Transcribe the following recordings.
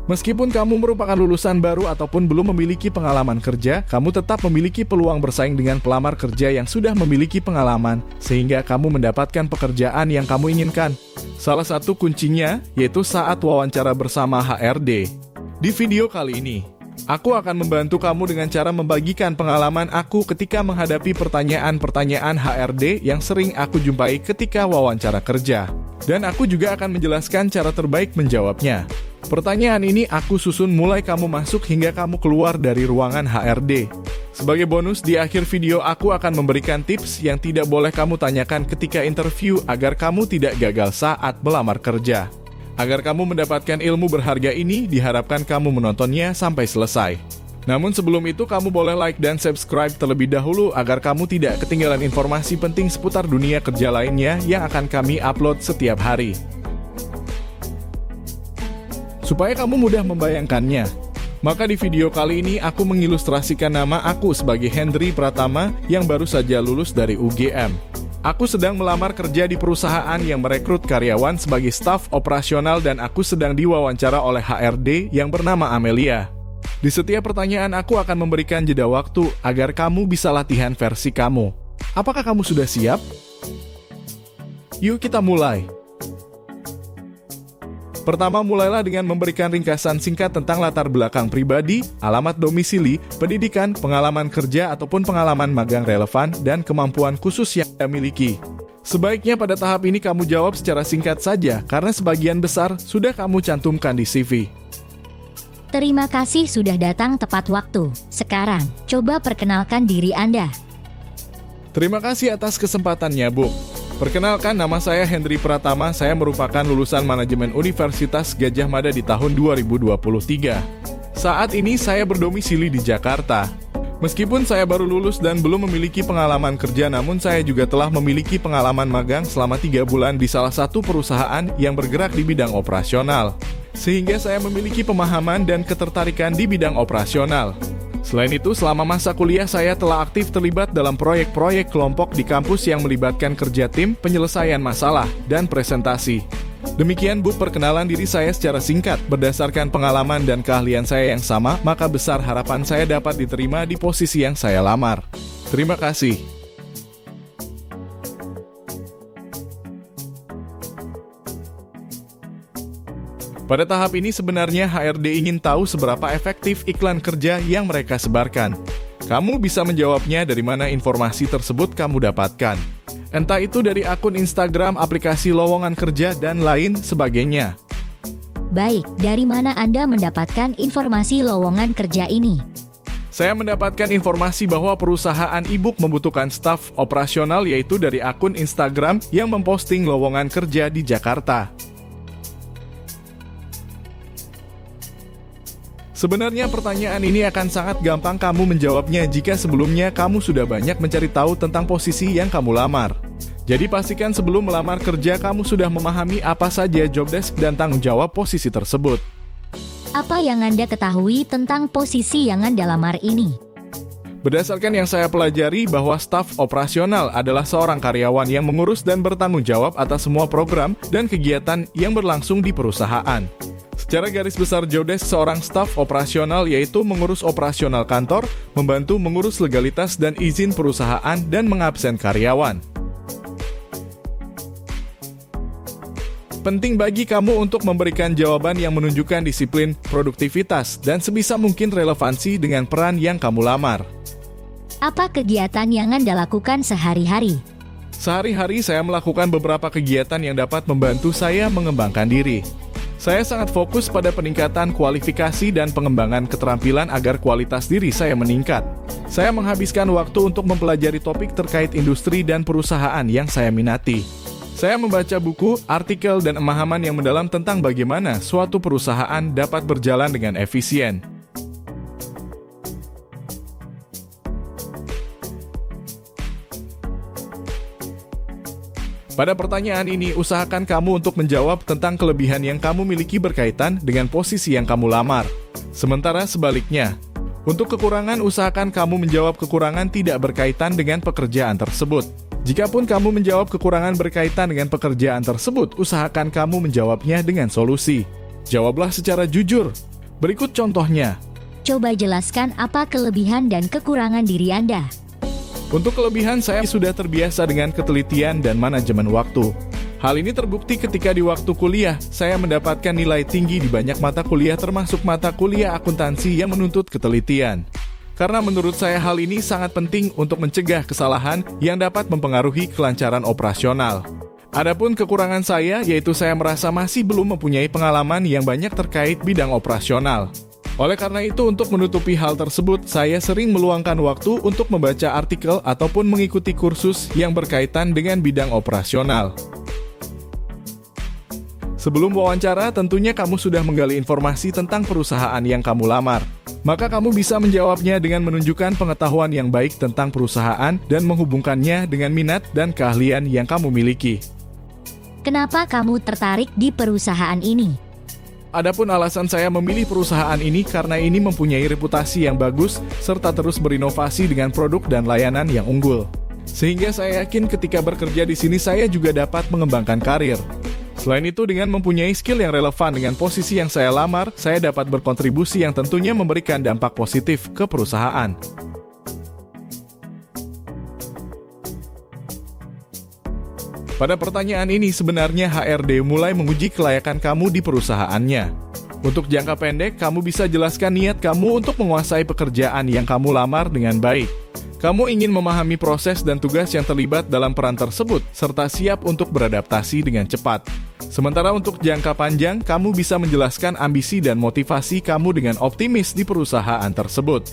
Meskipun kamu merupakan lulusan baru ataupun belum memiliki pengalaman kerja, kamu tetap memiliki peluang bersaing dengan pelamar kerja yang sudah memiliki pengalaman, sehingga kamu mendapatkan pekerjaan yang kamu inginkan. Salah satu kuncinya yaitu saat wawancara bersama HRD. Di video kali ini, aku akan membantu kamu dengan cara membagikan pengalaman aku ketika menghadapi pertanyaan-pertanyaan HRD yang sering aku jumpai ketika wawancara kerja. Dan aku juga akan menjelaskan cara terbaik menjawabnya. Pertanyaan ini aku susun mulai kamu masuk hingga kamu keluar dari ruangan HRD. Sebagai bonus, di akhir video aku akan memberikan tips yang tidak boleh kamu tanyakan ketika interview agar kamu tidak gagal saat melamar kerja. Agar kamu mendapatkan ilmu berharga ini, diharapkan kamu menontonnya sampai selesai. Namun sebelum itu, kamu boleh like dan subscribe terlebih dahulu agar kamu tidak ketinggalan informasi penting seputar dunia kerja lainnya yang akan kami upload setiap hari. Supaya kamu mudah membayangkannya, maka di video kali ini aku mengilustrasikan nama aku sebagai Hendry Pratama yang baru saja lulus dari UGM. Aku sedang melamar kerja di perusahaan yang merekrut karyawan sebagai staf operasional dan aku sedang diwawancara oleh HRD yang bernama Amelia. Di setiap pertanyaan aku akan memberikan jeda waktu agar kamu bisa latihan versi kamu. Apakah kamu sudah siap? Yuk kita mulai. Pertama, mulailah dengan memberikan ringkasan singkat tentang latar belakang pribadi, alamat domisili, pendidikan, pengalaman kerja ataupun pengalaman magang relevan, dan kemampuan khusus yang Anda miliki. Sebaiknya pada tahap ini kamu jawab secara singkat saja, karena sebagian besar sudah kamu cantumkan di CV. Terima kasih sudah datang tepat waktu. Sekarang, coba perkenalkan diri Anda. Terima kasih atas kesempatannya, Bu. Perkenalkan, nama saya Hendry Pratama, saya merupakan lulusan manajemen Universitas Gadjah Mada di tahun 2023. Saat ini saya berdomisili di Jakarta. Meskipun saya baru lulus dan belum memiliki pengalaman kerja, namun saya juga telah memiliki pengalaman magang selama 3 bulan di salah satu perusahaan yang bergerak di bidang operasional. Sehingga saya memiliki pemahaman dan ketertarikan di bidang operasional. Selain itu, selama masa kuliah saya telah aktif terlibat dalam proyek-proyek kelompok di kampus yang melibatkan kerja tim, penyelesaian masalah, dan presentasi. Demikian, Bu, perkenalan diri saya secara singkat. Berdasarkan pengalaman dan keahlian saya yang sama, maka besar harapan saya dapat diterima di posisi yang saya lamar. Terima kasih. Pada tahap ini sebenarnya HRD ingin tahu seberapa efektif iklan kerja yang mereka sebarkan. Kamu bisa menjawabnya dari mana informasi tersebut kamu dapatkan. Entah itu dari akun Instagram, aplikasi lowongan kerja, dan lain sebagainya. Baik, dari mana Anda mendapatkan informasi lowongan kerja ini? Saya mendapatkan informasi bahwa perusahaan e-book membutuhkan staf operasional yaitu dari akun Instagram yang memposting lowongan kerja di Jakarta. Sebenarnya pertanyaan ini akan sangat gampang kamu menjawabnya jika sebelumnya kamu sudah banyak mencari tahu tentang posisi yang kamu lamar. Jadi pastikan sebelum melamar kerja kamu sudah memahami apa saja job desk dan tanggung jawab posisi tersebut. Apa yang Anda ketahui tentang posisi yang Anda lamar ini? Berdasarkan yang saya pelajari bahwa staf operasional adalah seorang karyawan yang mengurus dan bertanggung jawab atas semua program dan kegiatan yang berlangsung di perusahaan. Secara garis besar job desk seorang staf operasional yaitu mengurus operasional kantor, membantu mengurus legalitas dan izin perusahaan, dan mengabsen karyawan. Penting bagi kamu untuk memberikan jawaban yang menunjukkan disiplin, produktivitas, dan sebisa mungkin relevansi dengan peran yang kamu lamar. Apa kegiatan yang Anda lakukan sehari-hari? Sehari-hari saya melakukan beberapa kegiatan yang dapat membantu saya mengembangkan diri. Saya sangat fokus pada peningkatan kualifikasi dan pengembangan keterampilan agar kualitas diri saya meningkat. Saya menghabiskan waktu untuk mempelajari topik terkait industri dan perusahaan yang saya minati. Saya membaca buku, artikel, dan pemahaman yang mendalam tentang bagaimana suatu perusahaan dapat berjalan dengan efisien. Pada pertanyaan ini, usahakan kamu untuk menjawab tentang kelebihan yang kamu miliki berkaitan dengan posisi yang kamu lamar. Sementara sebaliknya, untuk kekurangan, usahakan kamu menjawab kekurangan tidak berkaitan dengan pekerjaan tersebut. Jikapun kamu menjawab kekurangan berkaitan dengan pekerjaan tersebut, usahakan kamu menjawabnya dengan solusi. Jawablah secara jujur. Berikut contohnya. Coba jelaskan apa kelebihan dan kekurangan diri Anda. Untuk kelebihan, saya sudah terbiasa dengan ketelitian dan manajemen waktu. Hal ini terbukti ketika di waktu kuliah, saya mendapatkan nilai tinggi di banyak mata kuliah termasuk mata kuliah akuntansi yang menuntut ketelitian. Karena menurut saya hal ini sangat penting untuk mencegah kesalahan yang dapat mempengaruhi kelancaran operasional. Adapun kekurangan saya, yaitu saya merasa masih belum mempunyai pengalaman yang banyak terkait bidang operasional. Oleh karena itu, untuk menutupi hal tersebut, saya sering meluangkan waktu untuk membaca artikel ataupun mengikuti kursus yang berkaitan dengan bidang operasional. Sebelum wawancara, tentunya kamu sudah menggali informasi tentang perusahaan yang kamu lamar. Maka kamu bisa menjawabnya dengan menunjukkan pengetahuan yang baik tentang perusahaan dan menghubungkannya dengan minat dan keahlian yang kamu miliki. Kenapa kamu tertarik di perusahaan ini? Adapun alasan saya memilih perusahaan ini karena ini mempunyai reputasi yang bagus serta terus berinovasi dengan produk dan layanan yang unggul. Sehingga saya yakin ketika bekerja di sini saya juga dapat mengembangkan karir. Selain itu, dengan mempunyai skill yang relevan dengan posisi yang saya lamar, saya dapat berkontribusi yang tentunya memberikan dampak positif ke perusahaan. Pada pertanyaan ini, sebenarnya HRD mulai menguji kelayakan kamu di perusahaannya. Untuk jangka pendek, kamu bisa jelaskan niat kamu untuk menguasai pekerjaan yang kamu lamar dengan baik. Kamu ingin memahami proses dan tugas yang terlibat dalam peran tersebut, serta siap untuk beradaptasi dengan cepat. Sementara untuk jangka panjang, kamu bisa menjelaskan ambisi dan motivasi kamu dengan optimis di perusahaan tersebut.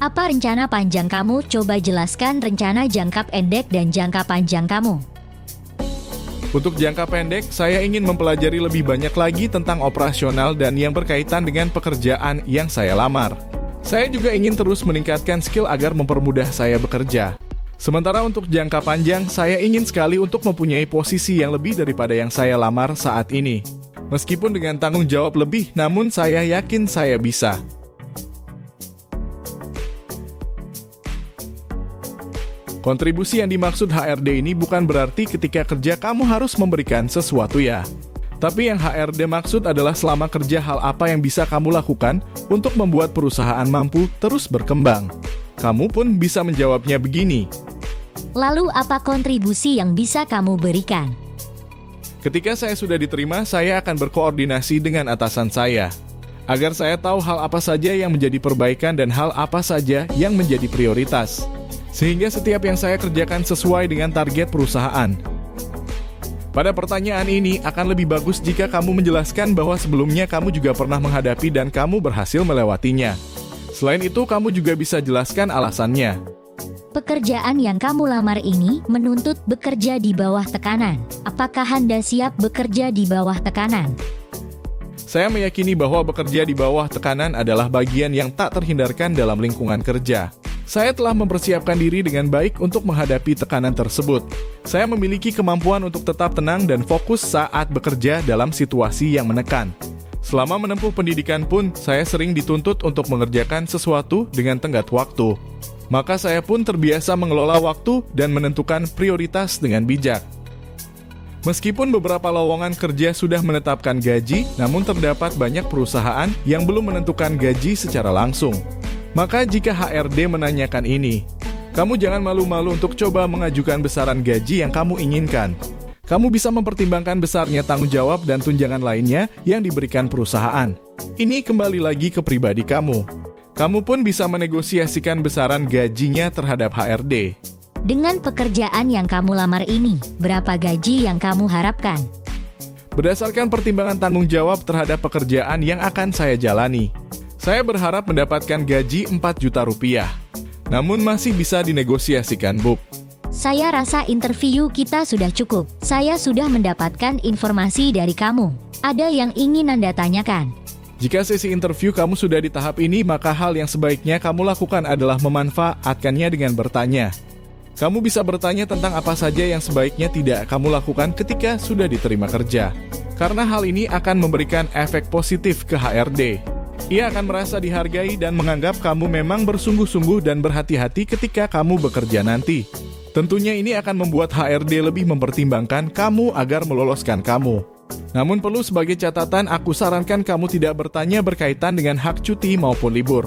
Apa rencana panjang kamu? Coba jelaskan rencana jangka pendek dan jangka panjang kamu. Untuk jangka pendek, saya ingin mempelajari lebih banyak lagi tentang operasional dan yang berkaitan dengan pekerjaan yang saya lamar. Saya juga ingin terus meningkatkan skill agar mempermudah saya bekerja. Sementara untuk jangka panjang, saya ingin sekali untuk mempunyai posisi yang lebih daripada yang saya lamar saat ini. Meskipun dengan tanggung jawab lebih, namun saya yakin saya bisa. Kontribusi yang dimaksud HRD ini bukan berarti ketika kerja kamu harus memberikan sesuatu ya. Tapi yang HRD maksud adalah selama kerja hal apa yang bisa kamu lakukan untuk membuat perusahaan mampu terus berkembang. Kamu pun bisa menjawabnya begini. Lalu apa kontribusi yang bisa kamu berikan? Ketika saya sudah diterima, saya akan berkoordinasi dengan atasan saya. Agar saya tahu hal apa saja yang menjadi perbaikan dan hal apa saja yang menjadi prioritas. Sehingga setiap yang saya kerjakan sesuai dengan target perusahaan. Pada pertanyaan ini, akan lebih bagus jika kamu menjelaskan bahwa sebelumnya kamu juga pernah menghadapi dan kamu berhasil melewatinya. Selain itu, kamu juga bisa jelaskan alasannya. Pekerjaan yang kamu lamar ini menuntut bekerja di bawah tekanan. Apakah Anda siap bekerja di bawah tekanan? Saya meyakini bahwa bekerja di bawah tekanan adalah bagian yang tak terhindarkan dalam lingkungan kerja. Saya telah mempersiapkan diri dengan baik untuk menghadapi tekanan tersebut. Saya memiliki kemampuan untuk tetap tenang dan fokus saat bekerja dalam situasi yang menekan. Selama menempuh pendidikan pun, saya sering dituntut untuk mengerjakan sesuatu dengan tenggat waktu. Maka saya pun terbiasa mengelola waktu dan menentukan prioritas dengan bijak. Meskipun beberapa lowongan kerja sudah menetapkan gaji, namun terdapat banyak perusahaan yang belum menentukan gaji secara langsung. Maka jika HRD menanyakan ini, kamu jangan malu-malu untuk coba mengajukan besaran gaji yang kamu inginkan. Kamu bisa mempertimbangkan besarnya tanggung jawab dan tunjangan lainnya yang diberikan perusahaan. Ini kembali lagi ke pribadi kamu. Kamu pun bisa menegosiasikan besaran gajinya terhadap HRD. Dengan pekerjaan yang kamu lamar ini, berapa gaji yang kamu harapkan? Berdasarkan pertimbangan tanggung jawab terhadap pekerjaan yang akan saya jalani, saya berharap mendapatkan gaji 4 juta rupiah. Namun masih bisa dinegosiasikan, Bu. Saya rasa interview kita sudah cukup. Saya sudah mendapatkan informasi dari kamu. Ada yang ingin Anda tanyakan? Jika sesi interview kamu sudah di tahap ini, maka hal yang sebaiknya kamu lakukan adalah memanfaatkannya dengan bertanya. Kamu bisa bertanya tentang apa saja yang sebaiknya tidak kamu lakukan ketika sudah diterima kerja. Karena hal ini akan memberikan efek positif ke HRD. Ia akan merasa dihargai dan menganggap kamu memang bersungguh-sungguh dan berhati-hati ketika kamu bekerja nanti. Tentunya ini akan membuat HRD lebih mempertimbangkan kamu agar meloloskan kamu. Namun perlu sebagai catatan, aku sarankan kamu tidak bertanya berkaitan dengan hak cuti maupun libur.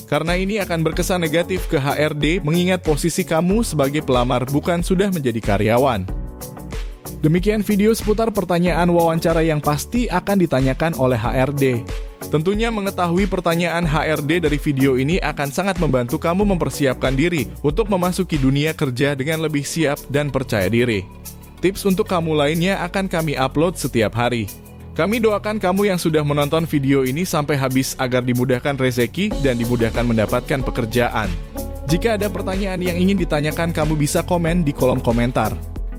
Karena ini akan berkesan negatif ke HRD mengingat posisi kamu sebagai pelamar bukan sudah menjadi karyawan. Demikian video seputar pertanyaan wawancara yang pasti akan ditanyakan oleh HRD. Tentunya mengetahui pertanyaan HRD dari video ini akan sangat membantu kamu mempersiapkan diri untuk memasuki dunia kerja dengan lebih siap dan percaya diri. Tips untuk kamu lainnya akan kami upload setiap hari. Kami doakan kamu yang sudah menonton video ini sampai habis agar dimudahkan rezeki dan dimudahkan mendapatkan pekerjaan. Jika ada pertanyaan yang ingin ditanyakan, kamu bisa komen di kolom komentar.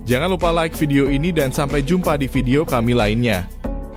Jangan lupa like video ini dan sampai jumpa di video kami lainnya.